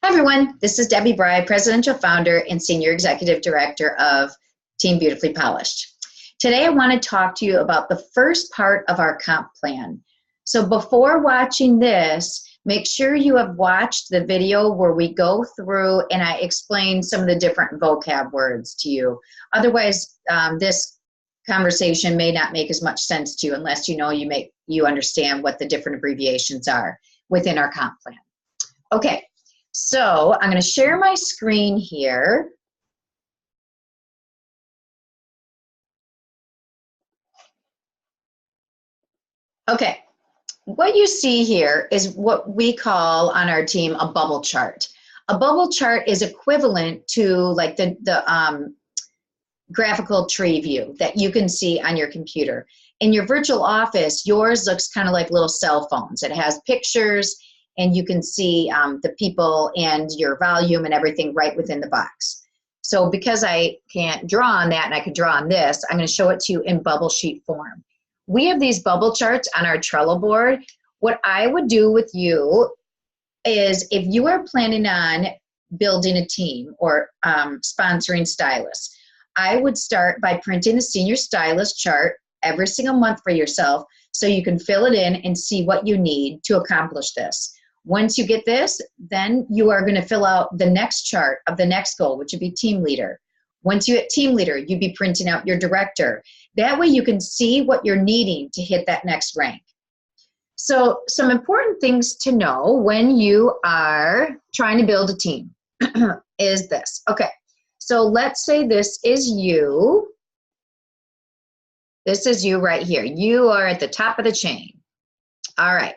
Hi everyone, this is Debbie Bry, Presidential Founder and Senior Executive Director of Team Beautifully Polished. Today I want to talk to you about the first part of our comp plan. So before watching this, make sure you have watched the video where we go through and I explain some of the different vocab words to you. Otherwise, this conversation may not make as much sense to you unless you understand what the different abbreviations are within our comp plan. Okay. So I'm going to share my screen here. Okay, what you see here is what we call on our team a bubble chart. A bubble chart is equivalent to like the graphical tree view that you can see on your computer. In your virtual office, yours looks kind of like little cell phones. It has pictures, and you can see the people and your volume and everything right within the box. So because I can't draw on that and I can draw on this, I'm going to show it to you in bubble sheet form. We have these bubble charts on our Trello board. What I would do with you is if you are planning on building a team or sponsoring stylists, I would start by printing the senior stylist chart every single month for yourself so you can fill it in and see what you need to accomplish this. Once you get this, then you are going to fill out the next chart of the next goal, which would be team leader. Once you hit team leader, you'd be printing out your director. That way you can see what you're needing to hit that next rank. So some important things to know when you are trying to build a team is this. Okay, so let's say this is you. This is you right here. You are at the top of the chain. All right.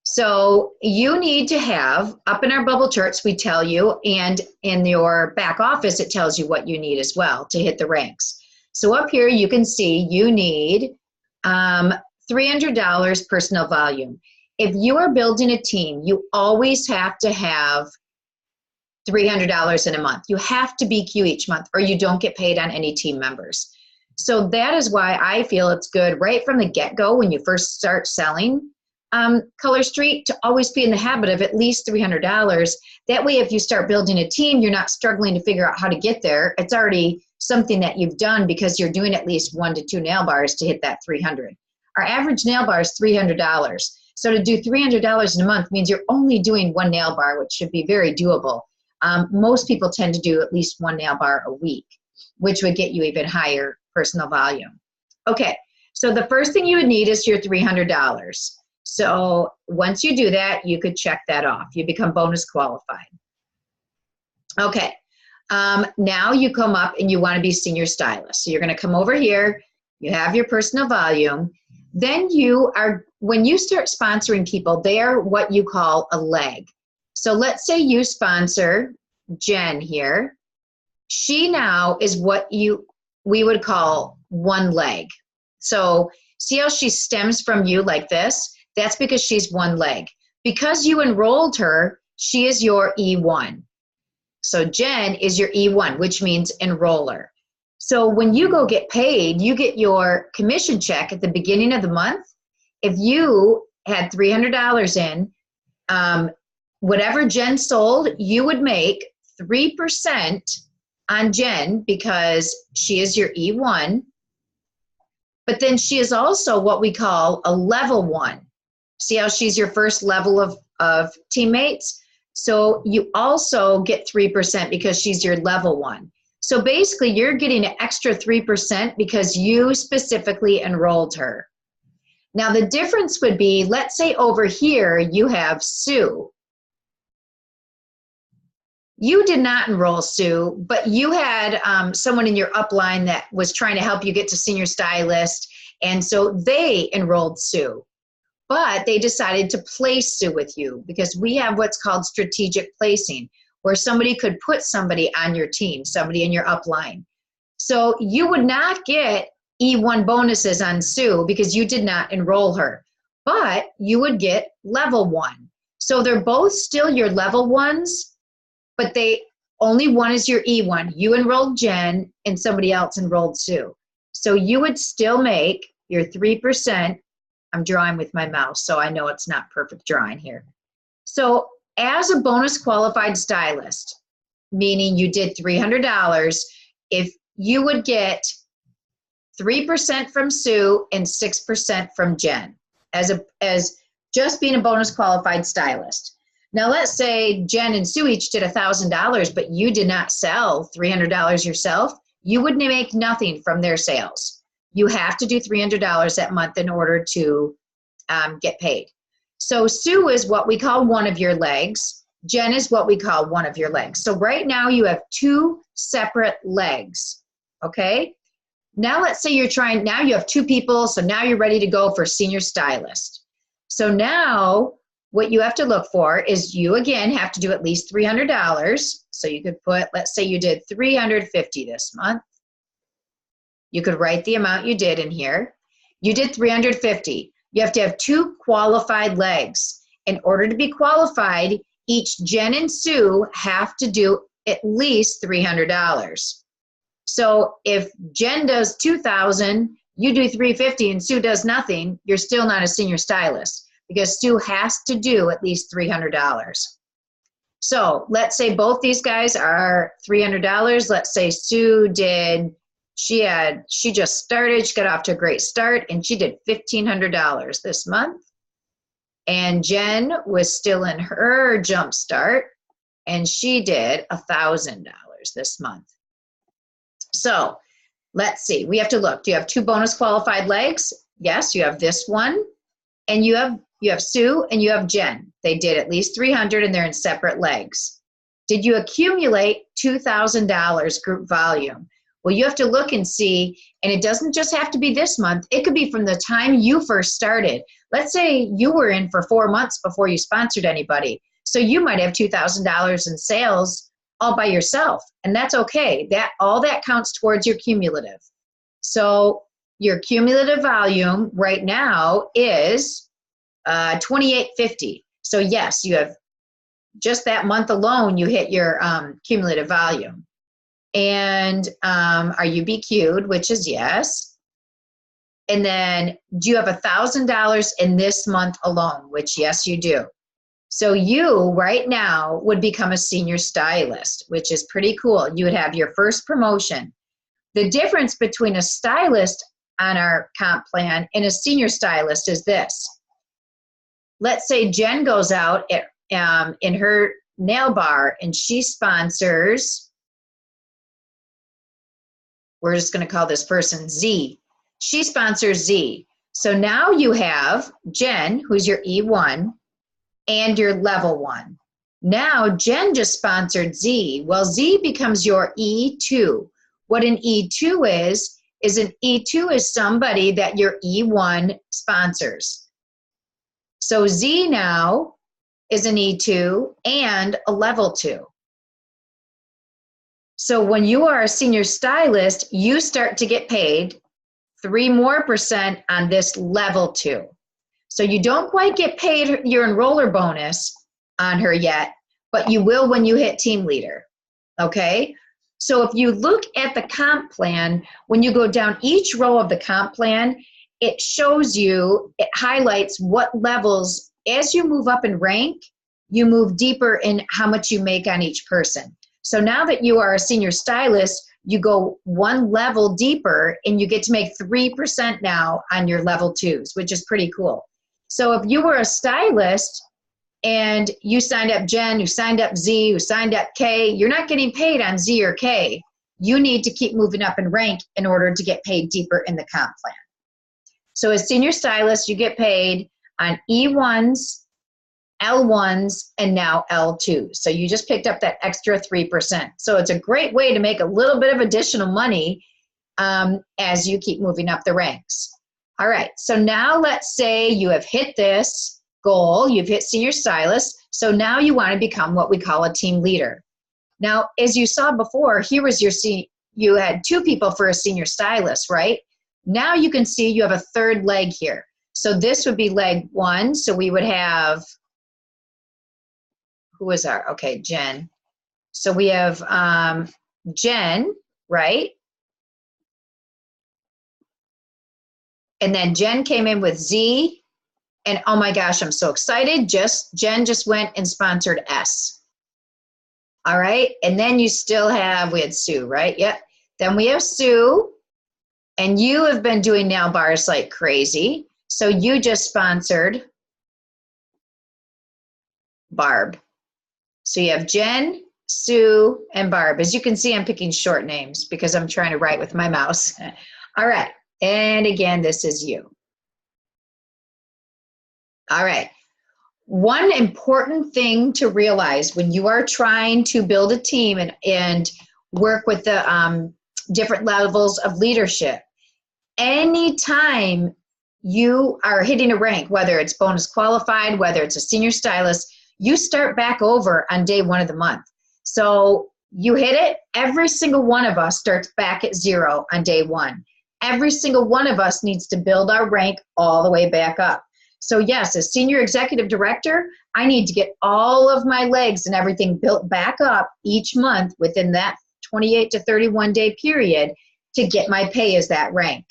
So you need to have, up in our bubble charts, we tell you, and in your back office, it tells you what you need as well to hit the ranks. So up here, you can see you need $300 personal volume. If you are building a team, you always have to have $300 in a month. You have to BQ each month or you don't get paid on any team members. So that is why I feel it's good right from the get-go when you first start selling Color Street to always be in the habit of at least $300. That way, if you start building a team, you're not struggling to figure out how to get there. It's already something that you've done because you're doing at least 1 to 2 nail bars to hit that 300. Our average nail bar is $300. So to do $300 in a month means you're only doing 1 nail bar, which should be very doable. Most people tend to do at least 1 nail bar a week, which would get you even higher personal volume. Okay, so the first thing you would need is your $300. So once you do that, you could check that off. You become bonus qualified. Okay, now you come up and you want to be senior stylist. So you're going to come over here, you have your personal volume. Then when you start sponsoring people, they are what you call a leg. So let's say you sponsor Jen here. She now is what we would call one leg. So see how she stems from you like this? That's because she's one leg. Because you enrolled her, she is your E1. So Jen is your E1, which means enroller. So when you go get paid, you get your commission check at the beginning of the month. If you had $300 in, whatever Jen sold, you would make 3% on Jen because she is your E1. But then she is also what we call a level 1. See how she's your first level of teammates? So you also get 3% because she's your level 1. So basically you're getting an extra 3% because you specifically enrolled her. Now the difference would be, let's say over here you have Sue. You did not enroll Sue, but you had someone in your upline that was trying to help you get to senior stylist, and so they enrolled Sue. But they decided to place Sue with you because we have what's called strategic placing, where somebody could put somebody on your team, somebody in your upline. So you would not get E1 bonuses on Sue because you did not enroll her, but you would get level 1. So they're both still your level 1s, but only one is your E1. You enrolled Jen and somebody else enrolled Sue. So you would still make your 3%. I'm drawing with my mouse, so I know it's not perfect drawing here. So as a bonus qualified stylist, meaning you did $300, if you would get 3% from Sue and 6% from Jen as just being a bonus qualified stylist. Now let's say Jen and Sue each did $1,000, but you did not sell $300 yourself. You would make nothing from their sales. You have to do $300 that month in order to get paid. So Sue is what we call one of your legs. Jen is what we call one of your legs. So right now you have two separate legs, okay? Now let's say now you have two people, so now you're ready to go for senior stylist. So now what you have to look for is you again have to do at least $300. So you could put, let's say you did $350 this month. You could write the amount you did in here. You did $350. You have to have two qualified legs. In order to be qualified, each Jen and Sue have to do at least $300. So if Jen does $2,000, you do $350, and Sue does nothing, you're still not a senior stylist because Sue has to do at least $300. So let's say both these guys are $300. Let's say Sue did, she just started, she got off to a great start, and she did $1,500 this month. And Jen was still in her jump start, and she did $1,000 this month. So let's see, we have to look. Do you have two bonus qualified legs? Yes, you have this one, and you have Sue and you have Jen. They did at least $300 and they're in separate legs. Did you accumulate $2,000 group volume? Well, you have to look and see, and it doesn't just have to be this month. It could be from the time you first started. Let's say you were in for 4 months before you sponsored anybody. So you might have $2,000 in sales all by yourself, and that's okay. All that counts towards your cumulative. So your cumulative volume right now is $2,850. So yes, you have just that month alone, you hit your cumulative volume. And are you BQ'd, which is yes. And then do you have $1,000 in this month alone, which yes, you do. So you right now would become a senior stylist, which is pretty cool. You would have your first promotion. The difference between a stylist on our comp plan and a senior stylist is this. Let's say Jen goes out in her nail bar and she sponsors, we're just going to call this person Z. She sponsors Z. So now you have Jen, who's your E1, and your level 1. Now Jen just sponsored Z. Well, Z becomes your E2. What an E2 is an E2 is somebody that your E1 sponsors. So Z now is an E2 and a level 2. So when you are a senior stylist, you start to get paid 3% more on this level 2. So you don't quite get paid your enroller bonus on her yet, but you will when you hit team leader, okay? So if you look at the comp plan, when you go down each row of the comp plan, it shows you, it highlights what levels, as you move up in rank, you move deeper in how much you make on each person. So now that you are a senior stylist, you go one level deeper and you get to make 3% now on your level 2s, which is pretty cool. So if you were a stylist and you signed up Jen, you signed up Z, you signed up K, you're not getting paid on Z or K. You need to keep moving up in rank in order to get paid deeper in the comp plan. So as senior stylist, you get paid on E1s, L1s, and now L2s. So you just picked up that extra 3%. So it's a great way to make a little bit of additional money as you keep moving up the ranks. All right, so now let's say you have hit this goal, you've hit senior stylist, so now you want to become what we call a team leader. Now, as you saw before, here was you had 2 people for a senior stylist, right? Now you can see you have a third leg here. So this would be leg 1, so we would have, who was okay, Jen. So we have Jen, right? And then Jen came in with Z, And oh my gosh, I'm so excited. Jen just went and sponsored S. All right. And then you still have, we had Sue, right? Yep. Then we have Sue. And you have been doing nail bars like crazy. So you just sponsored Barb. So you have Jen, Sue, and Barb. As you can see, I'm picking short names because I'm trying to write with my mouse. All right. And again, this is you. All right. One important thing to realize when you are trying to build a team and work with the different levels of leadership, anytime you are hitting a rank, whether it's bonus qualified, whether it's a senior stylist, you start back over on day 1 of the month. So you hit it, every single one of us starts back at 0 on day 1. Every single one of us needs to build our rank all the way back up. So yes, as senior executive director, I need to get all of my legs and everything built back up each month within that 28 to 31 day period to get my pay as that rank.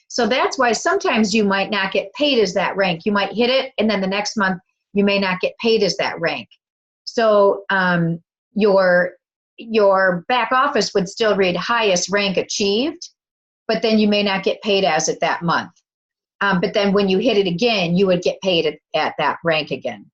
So that's why sometimes you might not get paid as that rank. You might hit it, and then the next month you may not get paid as that rank. So your back office would still read highest rank achieved, but then you may not get paid as it that month. But then when you hit it again, you would get paid at that rank again.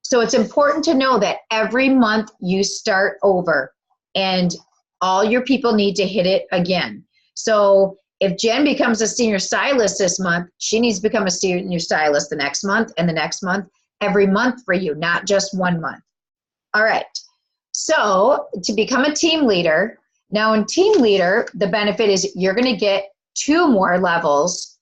So it's important to know that every month you start over, and all your people need to hit it again. So if Jen becomes a senior stylist this month, she needs to become a senior stylist the next month and the next month, every month for you, not just 1 month. All right. So to become a team leader, now in team leader, the benefit is you're going to get 2 more levels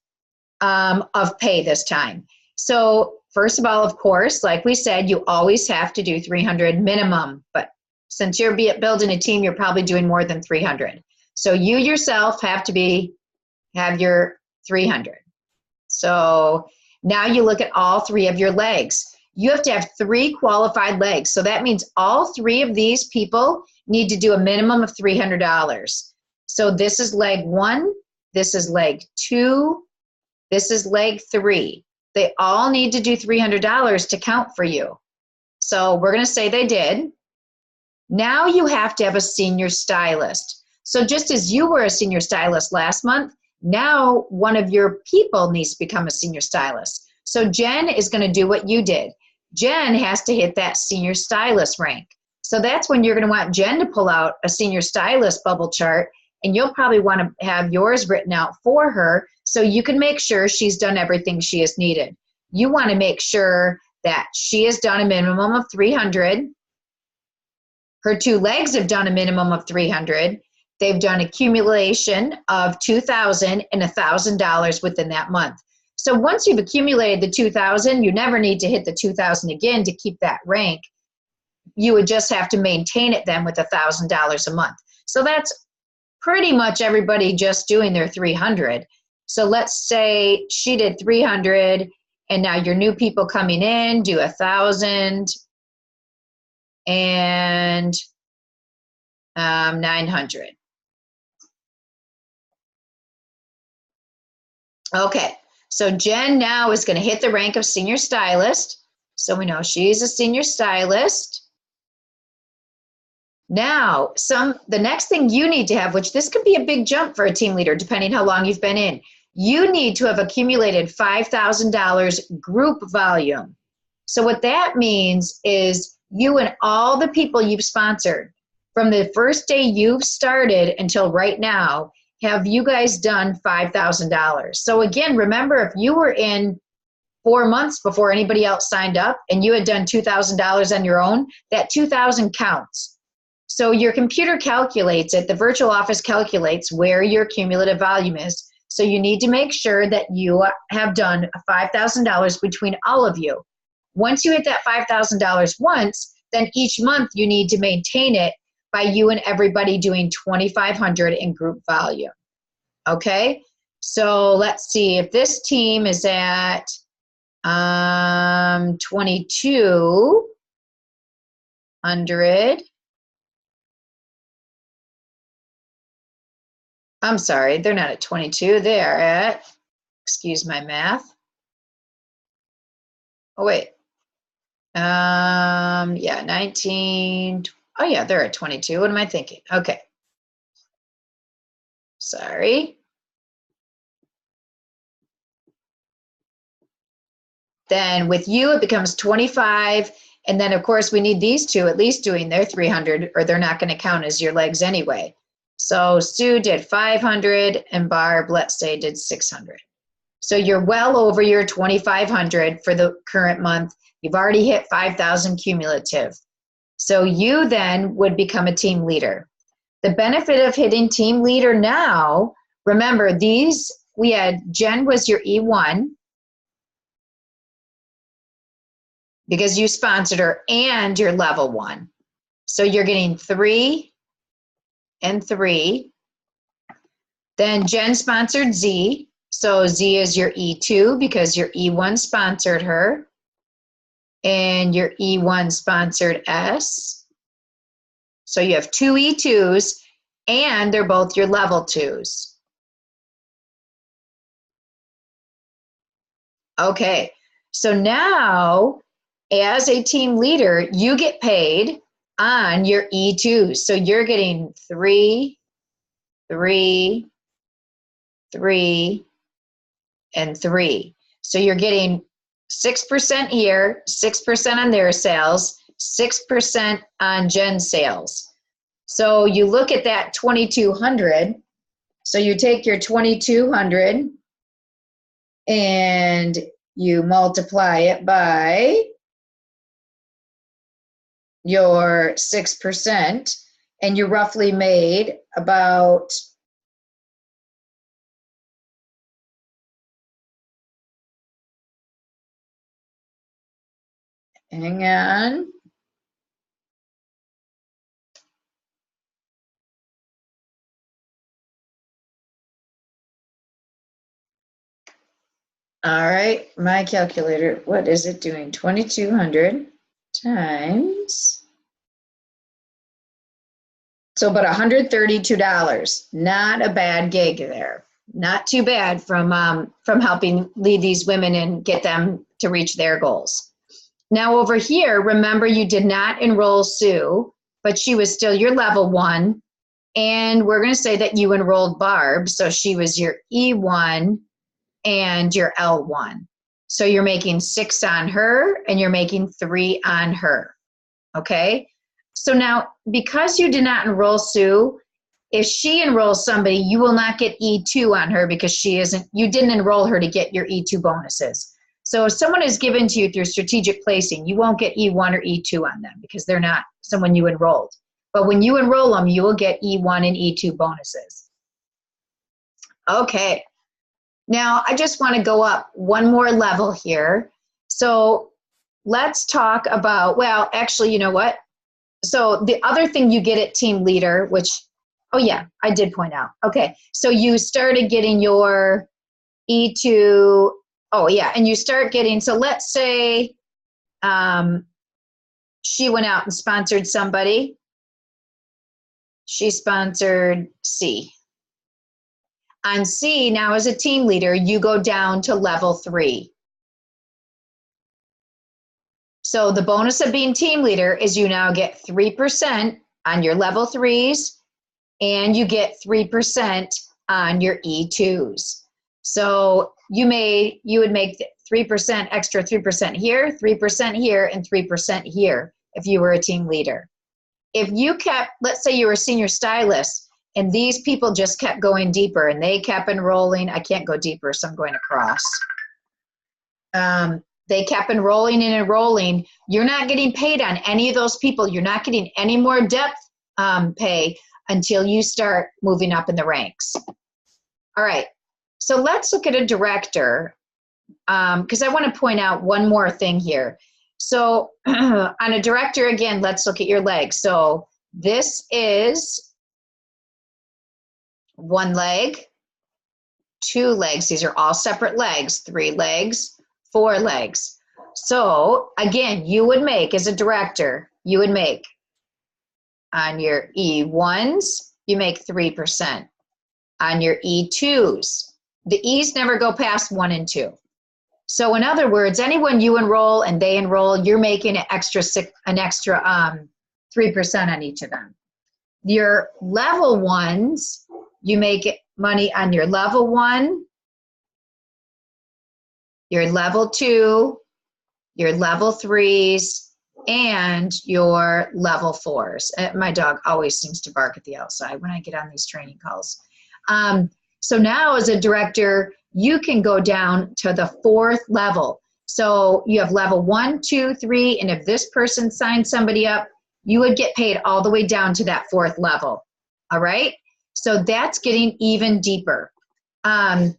of pay this time. So first of all, of course, like we said, you always have to do 300 minimum, but since you're building a team, you're probably doing more than 300. So you yourself have to have your 300. So now you look at all 3 of your legs. You have to have 3 qualified legs. So that means all 3 of these people need to do a minimum of $300. So this is leg 1, this is leg 2, this is leg 3. They all need to do $300 to count for you. So we're going to say they did. Now you have to have a senior stylist. So just as you were a senior stylist last month, now one of your people needs to become a senior stylist. So Jen is going to do what you did. Jen has to hit that senior stylist rank. So that's when you're going to want Jen to pull out a senior stylist bubble chart, and you'll probably want to have yours written out for her so you can make sure she's done everything she has needed. You want to make sure that she has done a minimum of 300. Her 2 legs have done a minimum of 300. They've done accumulation of $2,000 and $1,000 within that month. So once you've accumulated the 2,000, you never need to hit the 2,000 again to keep that rank. You would just have to maintain it then with $1,000 a month. So that's pretty much everybody just doing their 300. So let's say she did 300, and now your new people coming in do 1,000 and 900. Okay, so Jen now is going to hit the rank of senior stylist. So we know she's a senior stylist. Now, the next thing you need to have, which this could be a big jump for a team leader, depending how long you've been in, you need to have accumulated $5,000 group volume. So what that means is you and all the people you've sponsored from the first day you've started until right now, have you guys done $5,000? So again, remember, if you were in 4 months before anybody else signed up and you had done $2,000 on your own, that 2,000 counts. So your computer calculates it, the virtual office calculates where your cumulative volume is. So you need to make sure that you have done $5,000 between all of you. Once you hit that $5,000 once, then each month you need to maintain it by you and everybody doing 2,500 in group volume. Okay, so let's see if this team is at 2,200. I'm sorry, they're not at 22. They are at, excuse my math, Oh, wait. Yeah, 19. Oh, yeah, they're at 22. What am I thinking? Okay. Sorry. Then with you, it becomes 25. And then, of course, we need these two at least doing their 300, or they're not going to count as your legs anyway. So Sue did 500 and Barb, let's say, did 600. So you're well over your 2,500 for the current month. You've already hit 5,000 cumulative. So you then would become a team leader. The benefit of hitting team leader now, remember these, we had Jen was your E1 because you sponsored her, and your level 1. So you're getting 3 and 3. Then Jen sponsored Z. So Z is your E2 because your E1 sponsored her. And your E1 sponsored S. So you have 2 E2s, and they're both your level 2s. Okay, so now as a team leader, you get paid on your E2s. So you're getting 3, 3, 3, and 3. So you're getting 6% here, 6% on their sales, 6% on Jen's sales. So you look at that 2,200. So you take your 2,200 and you multiply it by your 6%, and you roughly made about hang on. All right, my calculator, what is it doing? 2,200 times. So about $132. Not a bad gig there. Not too bad from helping lead these women and get them to reach their goals. Now over here, remember you did not enroll Sue, but she was still your level 1. And we're going to say that you enrolled Barb, so she was your E1 and your L1. So you're making 6 on her and you're making 3 on her. Okay? So now, because you did not enroll Sue, if she enrolls somebody, you will not get E2 on her because you didn't enroll her to get your E2 bonuses. So if someone is given to you through strategic placing, you won't get E1 or E2 on them because they're not someone you enrolled. But when you enroll them, you will get E1 and E2 bonuses. Okay. Now, I just want to go up one more level here. So let's talk about, well, actually, you know what? So the other thing you get at team leader, which, oh yeah, I did point out. Okay, so you started getting your E2, oh yeah, and you start getting, so let's say she went out and sponsored somebody. She sponsored C. On C, now as a team leader, you go down to level 3. So the bonus of being team leader is you now get 3% on your level 3s, and you get 3% on your E2s. So you would make 3% extra, 3% here, 3% here, and 3% here if you were a team leader. If you kept, let's say you were a senior stylist, and these people just kept going deeper and they kept enrolling. I can't go deeper, so I'm going across. They kept enrolling and enrolling. You're not getting paid on any of those people. You're not getting any more depth pay until you start moving up in the ranks. All right, so let's look at a director because I want to point out one more thing here. So on a director, again, let's look at your legs. So this is 1 leg, 2 legs. These are all separate legs, 3 legs, 4 legs. So again, you would make, as a director, you would make on your E1s, you make 3%. On your E2s, the E's never go past 1 and 2. So in other words, anyone you enroll and they enroll, you're making an extra 3% on each of them. Your level ones, you make money on your level 1, your level 2, your level 3s, and your level 4s. My dog always seems to bark at the outside when I get on these training calls. So now as a director, you can go down to the 4th level. So you have level 1, 2, 3, and if this person signed somebody up, you would get paid all the way down to that 4th level. All right? So that's getting even deeper. The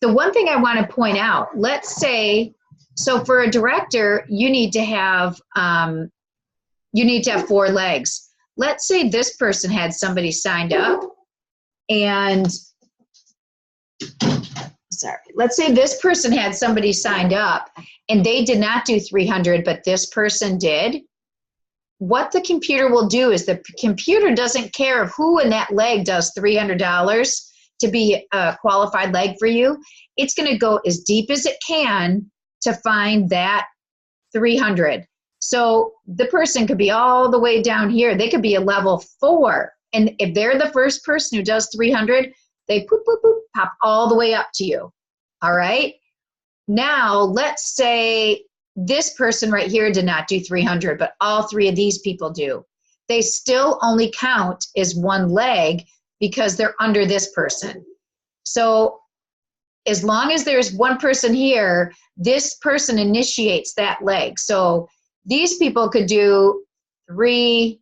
one thing I want to point out, let's say, so for a director, you need to have 4 legs. Let's say this person had somebody signed up, and let's say this person had somebody signed up and they did not do 300, but this person did. What the computer will do is the computer doesn't care who in that leg does $300 to be a qualified leg for you. It's going to go as deep as it can to find that 300. So the person could be all the way down here. They could be a level 4. And if they're the first person who does 300, they poop, poop, poop, pop all the way up to you. All right? Now, let's say this person right here did not do 300, but all 3 of these people do. They still only count as 1 leg because they're under this person. So as long as there's 1 person here, this person initiates that leg. So these people could do 3,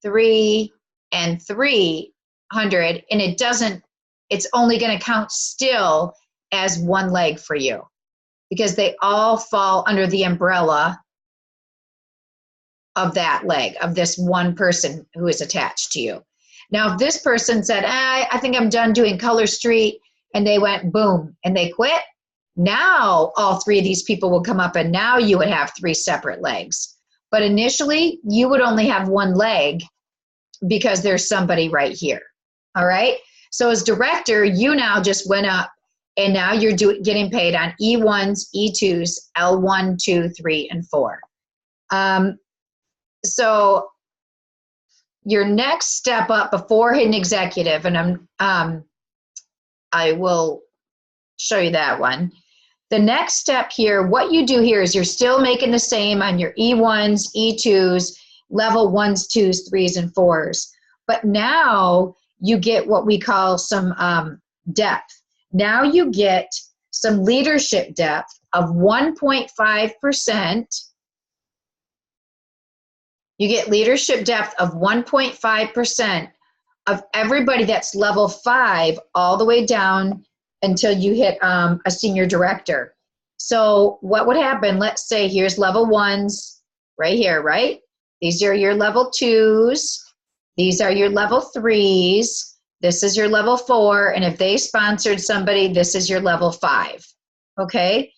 3, and 300, and it's only going to count still as 1 leg for you because they all fall under the umbrella of that leg, of this 1 person who is attached to you. Now, if this person said, I think I'm done doing Color Street, and they went boom, and they quit, now all 3 of these people will come up, and now you would have 3 separate legs. But initially, you would only have 1 leg because there's somebody right here. All right? So as director, you now just went up, and now you're getting paid on E1s, E2s, L1, 2, 3, and 4. So your next step up before hidden executive, and I will show you that one. The next step here, what you do here is you're still making the same on your E1s, E2s, level 1s, 2s, 3s, and 4s. But now you get what we call some depth. Now you get some leadership depth of 1.5%. You get leadership depth of 1.5% of everybody that's level 5 all the way down until you hit a senior director. So what would happen, let's say here's level 1s right here, right? These are your level 2s. These are your level 3s. This is your level 4. And if they sponsored somebody, this is your level 5. Okay?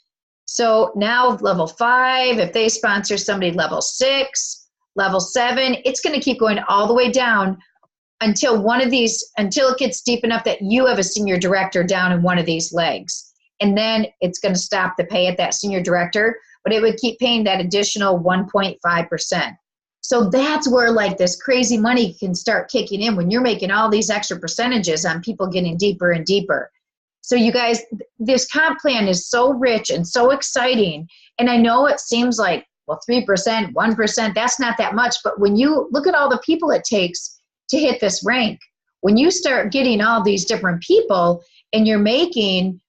So now level 5, if they sponsor somebody, level 6, level 7, it's going to keep going all the way down until until it gets deep enough that you have a senior director down in one of these legs. And then it's going to stop the pay at that senior director, but it would keep paying that additional 1.5%. So that's where like this crazy money can start kicking in when you're making all these extra percentages on people getting deeper and deeper. So you guys, this comp plan is so rich and so exciting. And I know it seems like, well, 3%, 1%, that's not that much. But when you look at all the people it takes to hit this rank, when you start getting all these different people and you're making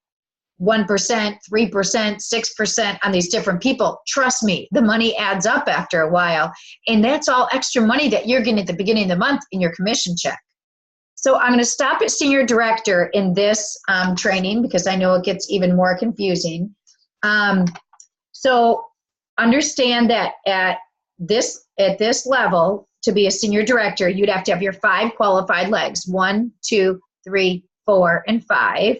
1%, 3%, 6% on these different people, trust me, the money adds up after a while. And that's all extra money that you're getting at the beginning of the month in your commission check. So I'm going to stop at senior director in this training because I know it gets even more confusing. So understand that at this level, to be a senior director, you'd have to have your 5 qualified legs, 1, 2, 3, 4, and 5.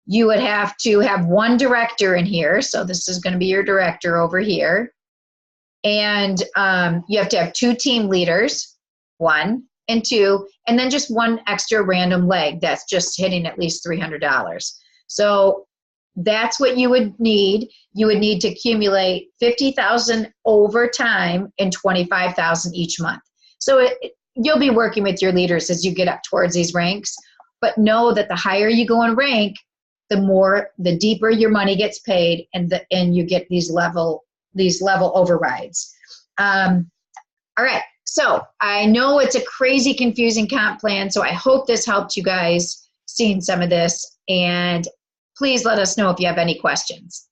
You would have to have 1 director in here. So this is going to be your director over here. And you have to have 2 team leaders, 1 and 2, and then just 1 extra random leg that's just hitting at least $300. So that's what you would need. You would need to accumulate 50,000 over time and 25,000 each month. So you'll be working with your leaders as you get up towards these ranks, but know that the higher you go in rank, the deeper your money gets paid, and you get these level overrides. All right. So I know it's a crazy, confusing comp plan. So I hope this helped you guys seeing some of this. And please let us know if you have any questions.